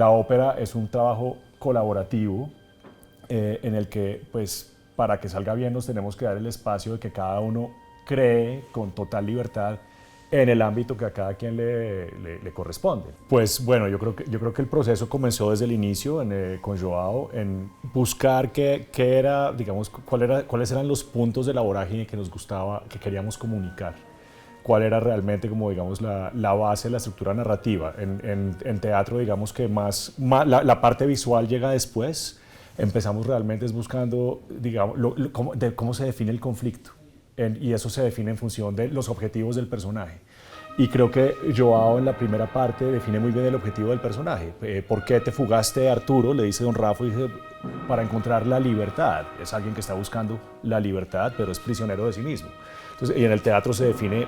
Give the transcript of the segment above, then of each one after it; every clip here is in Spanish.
La ópera es un trabajo colaborativo en el que, pues, para que salga bien nos tenemos que dar el espacio de que cada uno cree con total libertad en el ámbito que a cada quien le corresponde. Pues bueno, yo creo que el proceso comenzó desde el inicio con Joao en buscar qué era, digamos, cuáles eran los puntos de la vorágine que nos gustaba, que queríamos comunicar. Cuál era realmente, como digamos, la base de la estructura narrativa. En teatro, digamos que la parte visual llega después. Empezamos realmente buscando, digamos, cómo se define el conflicto. Y eso se define en función de los objetivos del personaje. Y creo que Joao en la primera parte define muy bien el objetivo del personaje. ¿Por qué te fugaste, Arturo? Le dice don Rafa, dice, para encontrar la libertad. Es alguien que está buscando la libertad, pero es prisionero de sí mismo. Entonces, y en el teatro se define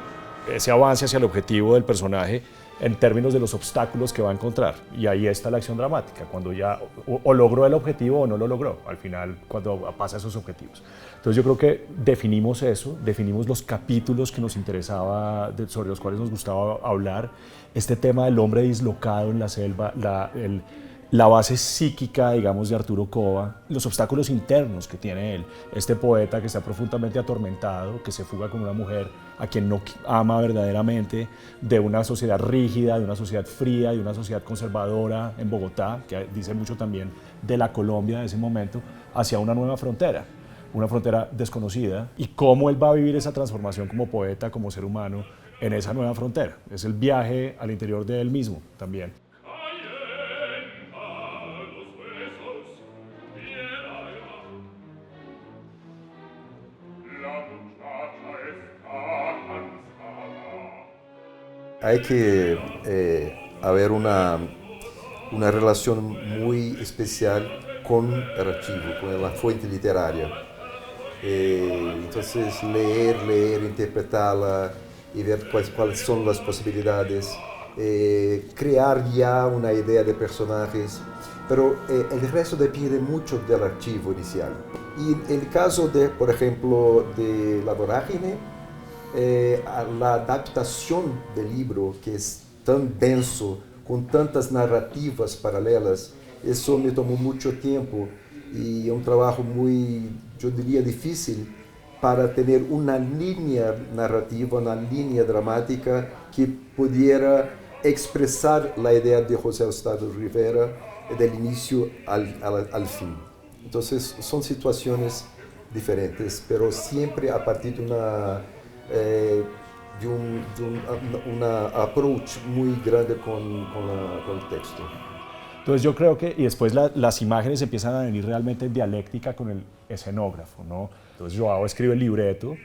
ese avance hacia el objetivo del personaje en términos de los obstáculos que va a encontrar. Y ahí está la acción dramática, cuando ya o logró el objetivo o no lo logró, al final, cuando pasa esos objetivos. Entonces yo creo que definimos eso, definimos los capítulos que nos interesaba, sobre los cuales nos gustaba hablar, este tema del hombre dislocado en la selva, la base psíquica, digamos, de Arturo Cova, los obstáculos internos que tiene él, este poeta que está profundamente atormentado, que se fuga con una mujer a quien no ama verdaderamente, de una sociedad rígida, de una sociedad fría, de una sociedad conservadora en Bogotá, que dice mucho también de la Colombia de ese momento, hacia una nueva frontera, una frontera desconocida, y cómo él va a vivir esa transformación como poeta, como ser humano, en esa nueva frontera. Es el viaje al interior de él mismo también. Hay que haber una relación muy especial con el archivo, con la fuente literaria. Entonces leer, interpretarla y ver cuáles son las posibilidades, crear ya una idea de personajes, pero el resto depende mucho del archivo inicial. Y el caso de, por ejemplo, de La Vorágine, la adaptación del libro, que es tan denso, con tantas narrativas paralelas, eso me tomó mucho tiempo y un trabajo muy, yo diría, difícil para tener una línea narrativa, una línea dramática que pudiera expresar la idea de José Eustáquio Rivera del inicio al fin. Entonces son situaciones diferentes, pero siempre a partir de un approach muy grande con el texto. Entonces yo creo que, y después las imágenes empiezan a venir realmente en dialéctica con el escenógrafo, ¿no? Entonces Joao escribe el libreto,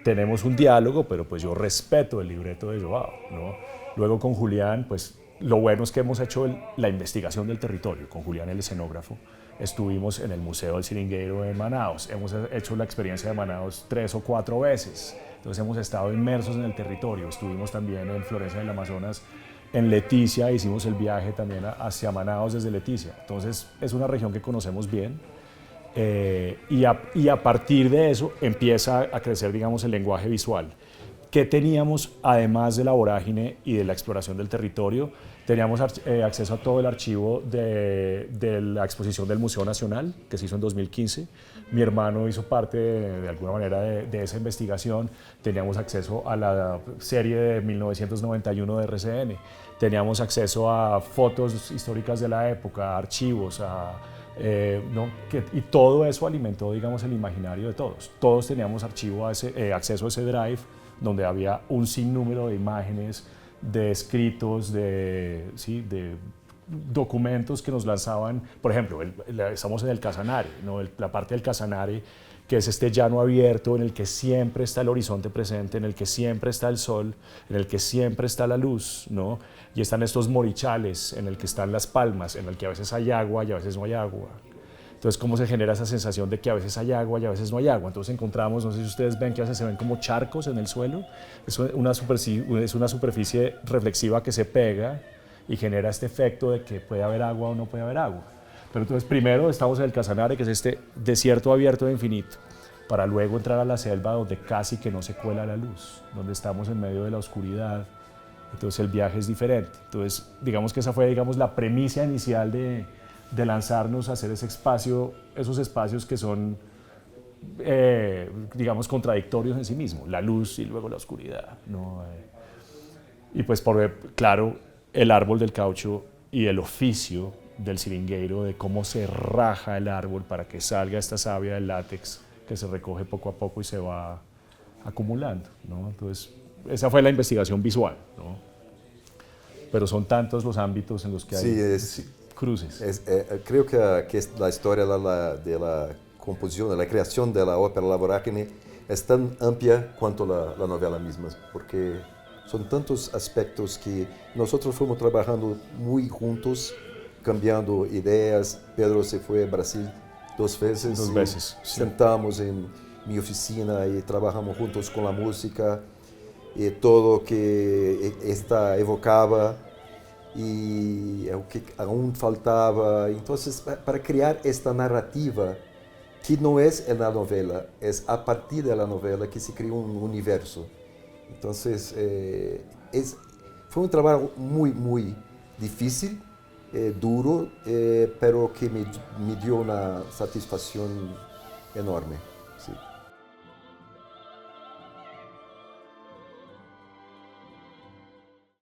tenemos un diálogo, pero pues yo respeto el libreto de Joao, ¿no? Luego con Julián, pues lo bueno es que hemos hecho la investigación del territorio, con Julián el escenógrafo. Estuvimos en el Museo del Siringueiro de Manaos, hemos hecho la experiencia de Manaos 3 o 4 veces, entonces hemos estado inmersos en el territorio, estuvimos también en Florencia del Amazonas, en Leticia, hicimos el viaje también hacia Manaos desde Leticia, entonces es una región que conocemos bien, y a partir de eso empieza a crecer, digamos, el lenguaje visual. ¿Qué teníamos además de la vorágine y de la exploración del territorio? Teníamos acceso a todo el archivo de la exposición del Museo Nacional, que se hizo en 2015. Mi hermano hizo parte, de alguna manera, de esa investigación. Teníamos acceso a la serie de 1991 de RCN. Teníamos acceso a fotos históricas de la época, a archivos, y todo eso alimentó, digamos, el imaginario de todos. Todos teníamos acceso a ese drive donde había un sinnúmero de imágenes, de escritos, de documentos que nos lanzaban. Por ejemplo, estamos en el Casanare, ¿no? La parte del Casanare, que es este llano abierto en el que siempre está el horizonte presente, en el que siempre está el sol, en el que siempre está la luz, ¿no? Y están estos morichales, en el que están las palmas, en el que a veces hay agua y a veces no hay agua. Entonces, ¿cómo se genera esa sensación de que a veces hay agua y a veces no hay agua? Entonces encontramos, no sé si ustedes ven que a veces se ven como charcos en el suelo. Es una superficie reflexiva que se pega y genera este efecto de que puede haber agua o no puede haber agua. Pero entonces primero estamos en el Casanare, que es este desierto abierto de infinito, para luego entrar a la selva donde casi que no se cuela la luz, donde estamos en medio de la oscuridad, Entonces el viaje es diferente. Entonces digamos que esa fue la premisa inicial de lanzarnos a hacer ese espacio, esos espacios que son digamos contradictorios en sí mismos, la luz y luego la oscuridad, ¿no? Y pues claro, el árbol del caucho y el oficio del siringueiro, de cómo se raja el árbol para que salga esta savia del látex que se recoge poco a poco y se va acumulando, ¿no? Entonces, esa fue la investigación visual, ¿no? Pero son tantos los ámbitos en los que hay cruces. Creo que la historia de la composición, de la creación de la ópera La Vorágine es tan amplia cuanto la novela misma, porque son tantos aspectos que nosotros fuimos trabajando muy juntos, cambiando ideas. Pedro se fue a Brasil 2 veces. 2 veces. Sí. Sentamos en mi oficina y trabajamos juntos con la música y todo que esta evocaba y o que aún faltaba. Entonces, para crear esta narrativa que no es en la novela, es a partir de la novela que se creó un universo. Entonces, fue un trabajo muy, muy difícil, duro, pero que me dio una satisfacción enorme.